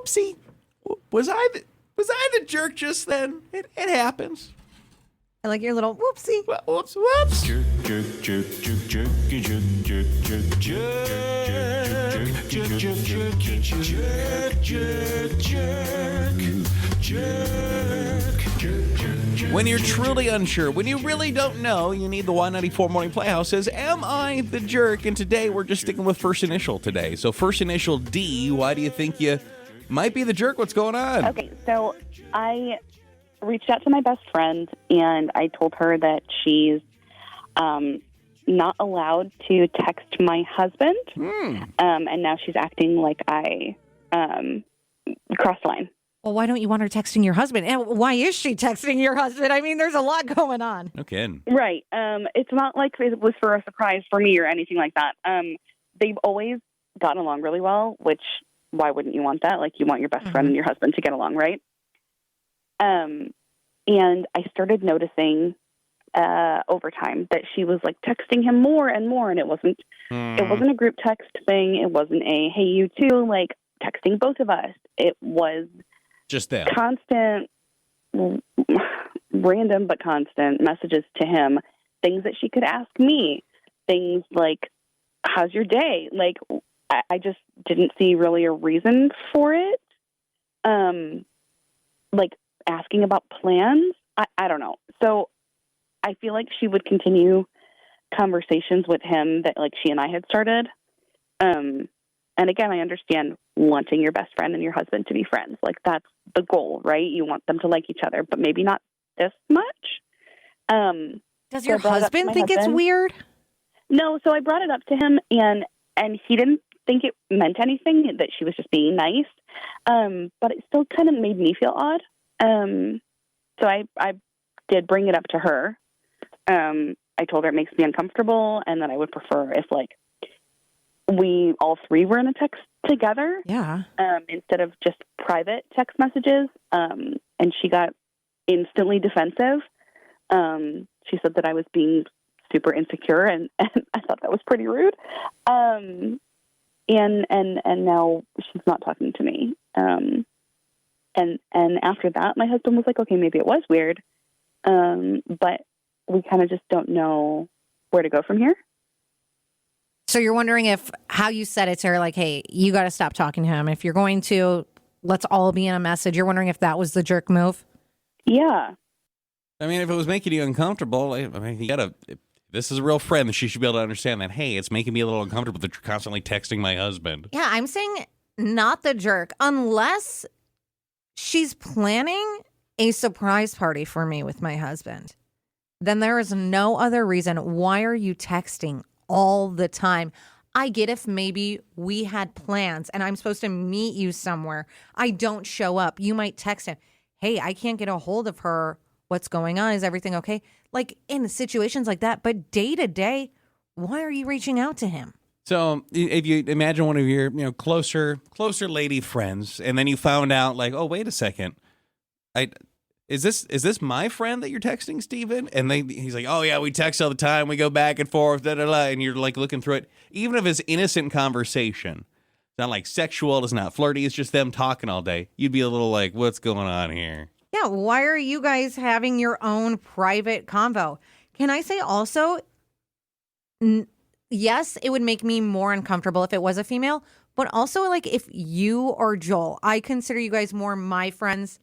whoopsie. Was I the jerk just then? It happens. I like your little whoopsie. Whoops, whoops. Jerk, jerk, jerk, jerk, jerk, jerk, jerk, jerk, jerk, jerk, jerk, jerk. When you're truly unsure, when you really don't know, you need the Y94 Morning Playhouse says, am I the jerk? And today we're just sticking with first initial today. So first initial D, why do you think you might be the jerk? What's going on? Okay, so I reached out to my best friend, and I told her that she's not allowed to text my husband, and now she's acting like I crossed the line. Well, why don't you want her texting your husband? And why is she texting your husband? I mean, there's a lot going on. No kidding. Right. It's not like it was for a surprise for me or anything like that. They've always gotten along really well, which why wouldn't you want that? Like, you want your best friend and your husband to get along, right? And I started noticing over time that she was like texting him more and more, and it wasn't a group text thing. It wasn't a hey you too, like texting both of us. It was just them. Constant, random but constant messages to him. Things that she could ask me. Things like, "How's your day?" Like, I just didn't see really a reason for it. Like asking about plans. I don't know. So I feel like she would continue conversations with him that like she and I had started. And again, I understand wanting your best friend and your husband to be friends. Like, that's the goal, right? You want them to like each other, but maybe not this much. Does your husband think it's weird? No. So I brought it up to him, and he didn't think it meant anything, that she was just being nice. But it still kind of made me feel odd. So I did bring it up to her. I told her it makes me uncomfortable, and that I would prefer if, like, we all three were in a text together. Yeah. Instead of just private text messages. And she got instantly defensive. She said that I was being super insecure, and I thought that was pretty rude. And now she's not talking to me. And after that, my husband was like, okay, maybe it was weird. But we kind of just don't know where to go from here. So you're wondering if how you said it to her, like, hey, you got to stop talking to him. If you're going to, let's all be in a message. You're wondering if that was the jerk move? Yeah. I mean, if it was making you uncomfortable, I mean, if this is a real friend, then she should be able to understand that, hey, it's making me a little uncomfortable that you're constantly texting my husband. Yeah, I'm saying not the jerk, unless she's planning a surprise party for me with my husband. Then there is no other reason. Why are you texting all the time? I get if maybe we had plans and I'm supposed to meet you somewhere. I don't show up. You might text him, hey, I can't get a hold of her. What's going on? Is everything okay? Like, in situations like that. But day to day, why are you reaching out to him? So if you imagine one of your, closer lady friends, and then you found out, like, oh, wait a second, is this my friend that you're texting, Steven? And he's like, oh yeah, we text all the time, we go back and forth, da da da, and you're like looking through it. Even if it's innocent conversation, it's not like sexual, it's not flirty, it's just them talking all day, you'd be a little like, what's going on here? Yeah, why are you guys having your own private convo? Can I say also, yes, it would make me more uncomfortable if it was a female, but also, like, if you or Joel, I consider you guys more my friends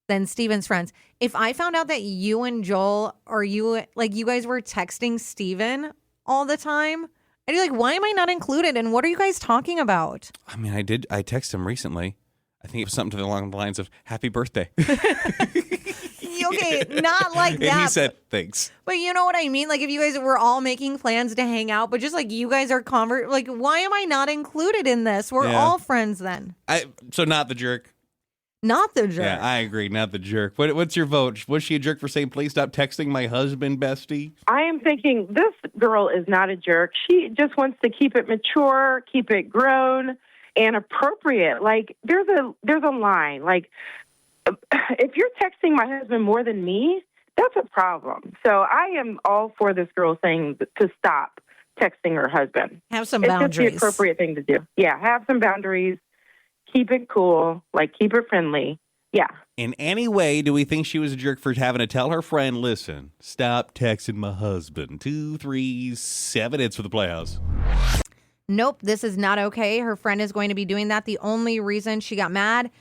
than Steven's friends. If I found out that you and Joel, or you guys were texting Steven all the time, I'd be like, why am I not included? And what are you guys talking about? I mean, I texted him recently. I think it was something along the lines of "Happy birthday." Okay, not like that. And he said, "Thanks." But you know what I mean? Like, if you guys were all making plans to hang out, but just like you guys are like, why am I not included in this? We're all friends then. So not the jerk. Not the jerk. Yeah, I agree. Not the jerk. What's your vote? Was she a jerk for saying, please stop texting my husband, bestie? I am thinking this girl is not a jerk. She just wants to keep it mature, keep it grown and appropriate. Like, there's a line. Like, if you're texting my husband more than me, that's a problem. So I am all for this girl saying to stop texting her husband. Have some boundaries. It's just the appropriate thing to do. Yeah, have some boundaries. keep it cool, like keep it friendly. Yeah. In any way, do we think she was a jerk for having to tell her friend, listen, stop texting my husband? 237, it's for the Playhouse. Nope, this is not okay. Her friend is going to be doing that. The only reason she got mad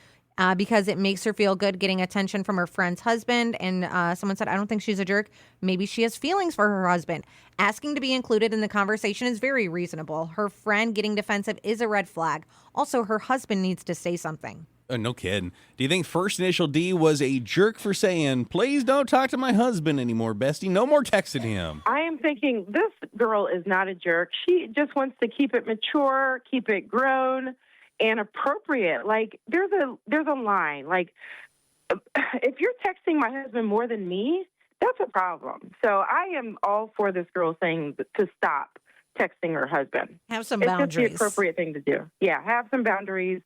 because it makes her feel good getting attention from her friend's husband. And someone said, I don't think she's a jerk. Maybe she has feelings for her husband. Asking to be included in the conversation is very reasonable. Her friend getting defensive is a red flag. Also, her husband needs to say something. Oh, no kidding. Do you think first initial D was a jerk for saying, please don't talk to my husband anymore, bestie? No more texting him. I am thinking this girl is not a jerk. She just wants to keep it mature, keep it grown and appropriate. Like there's a line. Like if you're texting my husband more than me, that's a problem. So I am all for this girl saying to stop texting her husband. Have some It's boundaries. just the appropriate thing to do. Yeah, have some boundaries.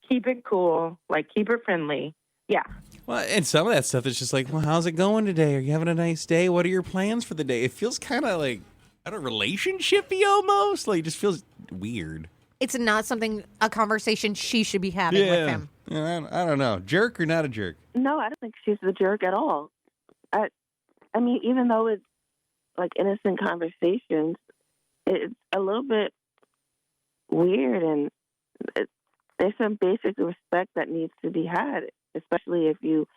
Keep it cool, like keep it friendly. Yeah. Well, and some of that stuff is just like, well, how's it going today? Are you having a nice day? What are your plans for the day? It feels kind of like, I don't know, relationship-y almost. Like, it just feels weird. It's not something, a conversation she should be having with him. Yeah, I don't know. Jerk or not a jerk? No, I don't think she's the jerk at all. I mean, even though it's like innocent conversations, it's a little bit weird, and there's some basic respect that needs to be had, especially if you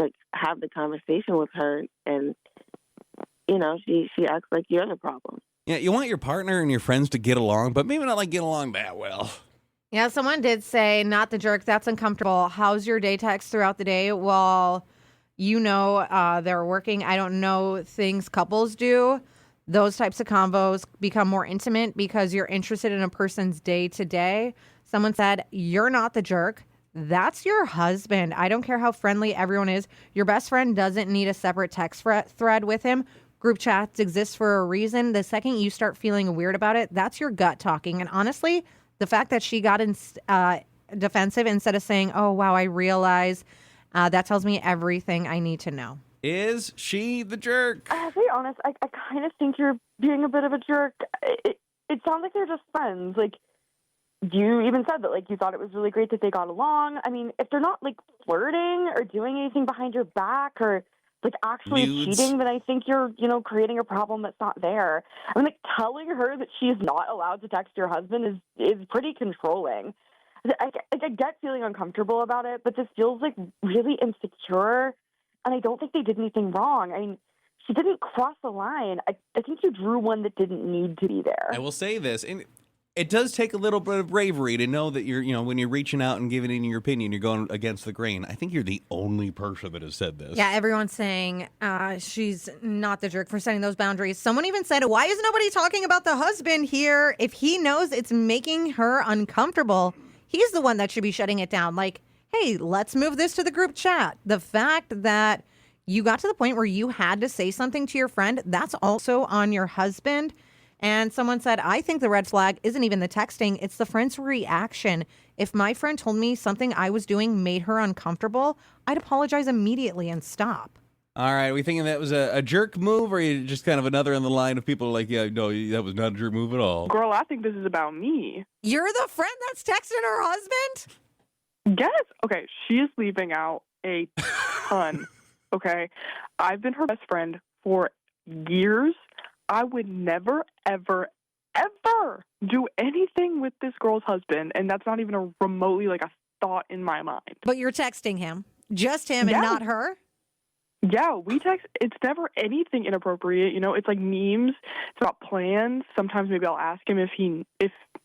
like have the conversation with her, and you know she acts like you're the problem. Yeah, you want your partner and your friends to get along, but maybe not like get along that well. Yeah, someone did say, not the jerk, that's uncomfortable. How's your day text throughout the day? Well, you know they're working. I don't know things couples do. Those types of convos become more intimate because you're interested in a person's day to day. Someone said, you're not the jerk. That's your husband. I don't care how friendly everyone is. Your best friend doesn't need a separate text thread with him. Group chats exist for a reason. The second you start feeling weird about it, that's your gut talking. And honestly, the fact that she got defensive instead of saying, oh, wow, I realize, that tells me everything I need to know. Is she the jerk? To be honest, I kind of think you're being a bit of a jerk. It sounds like they're just friends. Like, you even said that, like, you thought it was really great that they got along. I mean, if they're not, like, flirting or doing anything behind your back or, like, actually Nudes. cheating, then I think you're, creating a problem that's not there. I mean, like, telling her that she's not allowed to text your husband is pretty controlling. I get feeling uncomfortable about it, but this feels, like, really insecure, and I don't think they did anything wrong. I mean, she didn't cross the line. I think you drew one that didn't need to be there. I will say this, and it does take a little bit of bravery to know that you're, when you're reaching out and giving in your opinion, you're going against the grain. I think you're the only person that has said this. Yeah, everyone's saying she's not the jerk for setting those boundaries. Someone even said, why is nobody talking about the husband here? If he knows it's making her uncomfortable, he's the one that should be shutting it down. Like, hey, let's move this to the group chat. The fact that you got to the point where you had to say something to your friend, that's also on your husband. And someone said, I think the red flag isn't even the texting, it's the friend's reaction. If my friend told me something I was doing made her uncomfortable, I'd apologize immediately and stop. All right, are we thinking that was a jerk move, or are you just kind of another in the line of people like, yeah, no, that was not a jerk move at all? Girl, I think this is about me. You're the friend that's texting her husband? Yes. Okay, she is leaving out a ton. Okay, I've been her best friend for years. I would never, ever, ever do anything with this girl's husband, and that's not even a remotely like a thought in my mind. But you're texting him. Just him Yeah. and not her? Yeah, we text. It's never anything inappropriate. It's like memes. It's about plans. Sometimes maybe I'll ask him if he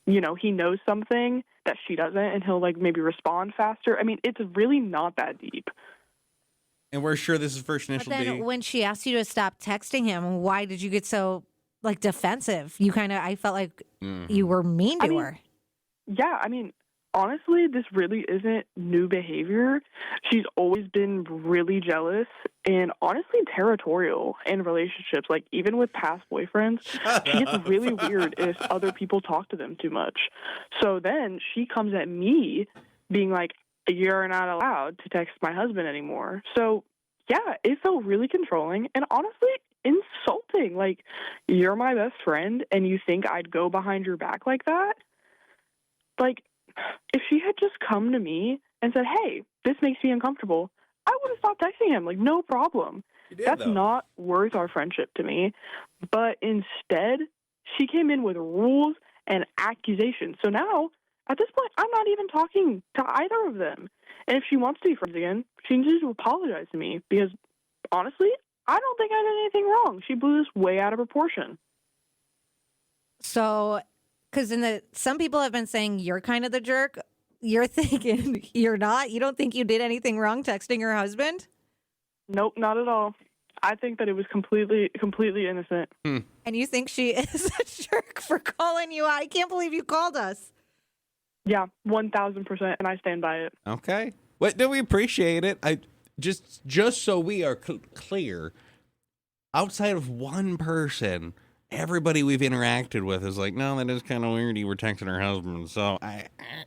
knows something that she doesn't, and he'll like maybe respond faster. I mean, it's really not that deep. And we're sure this is first But initial then D. when she asked you to stop texting him, why did you get so like defensive? I felt like you were mean to her. Yeah, I mean, honestly, this really isn't new behavior. She's always been really jealous and honestly territorial in relationships. Like, even with past boyfriends, she gets really weird if other people talk to them too much. So then she comes at me being like, you're not allowed to text my husband anymore. So, yeah, it felt really controlling and honestly insulting. Like, you're my best friend and you think I'd go behind your back like that? Like, if she had just come to me and said, "Hey, this makes me uncomfortable," I would have stopped texting him. Like, no problem. That's not worth our friendship to me. But instead, she came in with rules and accusations. So now, at this point, I'm not even talking to either of them. And if she wants to be friends again, she needs to apologize to me because, honestly, I don't think I did anything wrong. She blew this way out of proportion. So, because some people have been saying you're kind of the jerk. You're thinking you're not? You don't think you did anything wrong texting your husband? Nope, not at all. I think that it was completely innocent. And you think she is a jerk for calling you out? I can't believe you called us. Yeah, 1,000%, and I stand by it. Okay. Well, do we appreciate it? I just so we are clear, outside of one person, everybody we've interacted with is like, no, that is kind of weird. You were texting her husband. So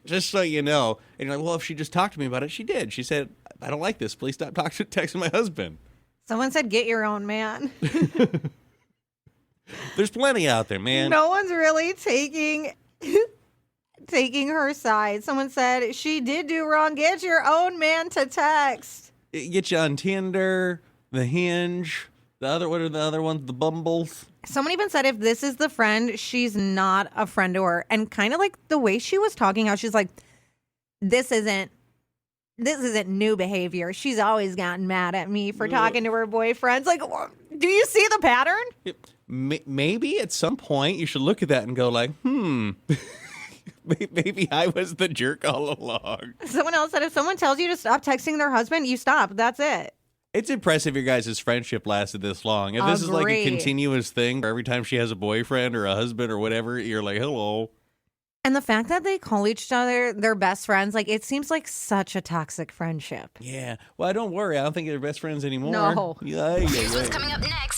just so you know, and you're like, well, if she just talked to me about it, she did. She said, I don't like this. Please stop texting my husband. Someone said, get your own man. There's plenty out there, man. No one's really taking her side. Someone said, she did do wrong. Get your own man to text. Get you on Tinder, the Hinge, what are the other ones? The Bumbles. Someone even said if this is the friend, she's not a friend to her. And kind of like the way she was talking, how she's like, this isn't new behavior. She's always gotten mad at me for talking to her boyfriends. Like, do you see the pattern? Maybe at some point you should look at that and go like, maybe I was the jerk all along. Someone else said if someone tells you to stop texting their husband, you stop. That's it. It's impressive your guys' friendship lasted this long. If this is like a continuous thing where every time she has a boyfriend or a husband or whatever, you're like, hello. And the fact that they call each other their best friends, like, it seems like such a toxic friendship. Yeah. Well, don't worry. I don't think they're best friends anymore. No. Yeah. Here's what's coming up next